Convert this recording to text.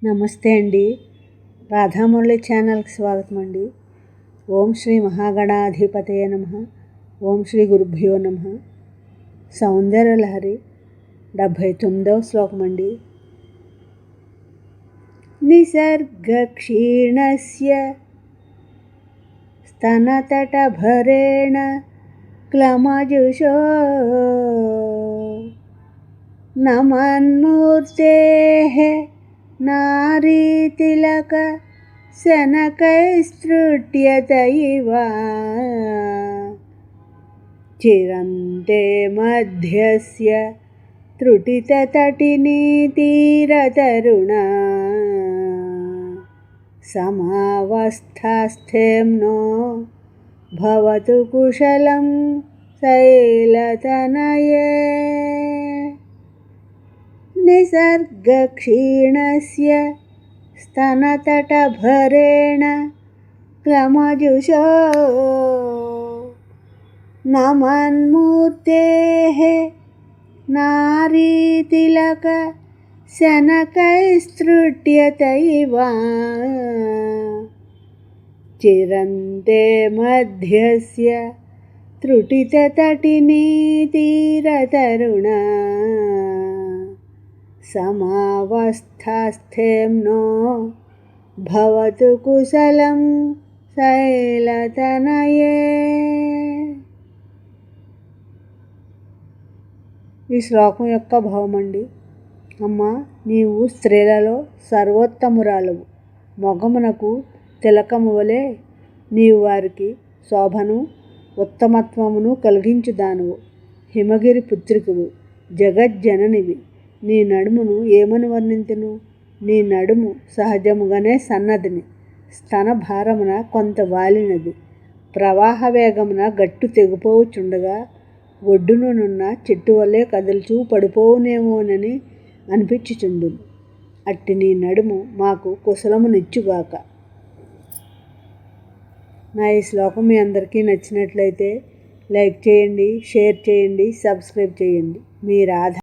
నమస్తే అండి. రాధామురళి ఛానల్కి స్వాగతం అండి. ఓం శ్రీ మహాగణాధిపతయ నమః. ఓం శ్రీ గురుభ్యో నమః. సౌందర్యలహరి 79వ శ్లోకం అండి. నిసర్గక్షీణస్య స్తనతటభరేణ క్లమజుషో నమన్మూర్తేః నారీతిలక శనకైస్తృట్యత ఇవ చిరంతే మధ్యస్య త్రుటితటినీతీరతరుణ సమావస్థాస్థేమ్నో భవతు కుశలం శైలతనయే. నిసర్గక్షీణస్య స్తనతటభరేణ క్లమజుషో నమన్మూర్తేః నారీతిలక శనకైస్తృట్యత ఇవ చిరంతే మధ్యస్య త్రుటితటినీతీరతరుణ సమావస్థాస్థేమ్నో భవతు కుశలం శైలతనయే. ఈ శ్లోకం యొక్క భావం అండి. అమ్మ, నీవు స్త్రీలలో సర్వోత్తమురాలవు. మొగమునకు తిలకము వలె నీవు వారికి శోభను ఉత్తమత్వమును కలిగించుదానువు. హిమగిరి పుత్రికవు, జగజ్జననివి. నీ నడుమును ఏమని వర్ణింతును? నీ నడుము సహజముగానే సన్నదిని, స్తన భారమున కొంత వాలినది, ప్రవాహ వేగమున గట్టు తెగిపోవుచుండగా ఒడ్డునున్న చెట్టు వల్లే కదులుచూ పడిపోవునేమోనని అనిపించుచుండును. అట్టి నీ నడుము మాకు కుశలమునిచ్చుగాక. నా ఈ శ్లోకం మీ అందరికీ నచ్చినట్లయితే లైక్ చేయండి, షేర్ చేయండి, సబ్స్క్రైబ్ చేయండి. మీ రాధ.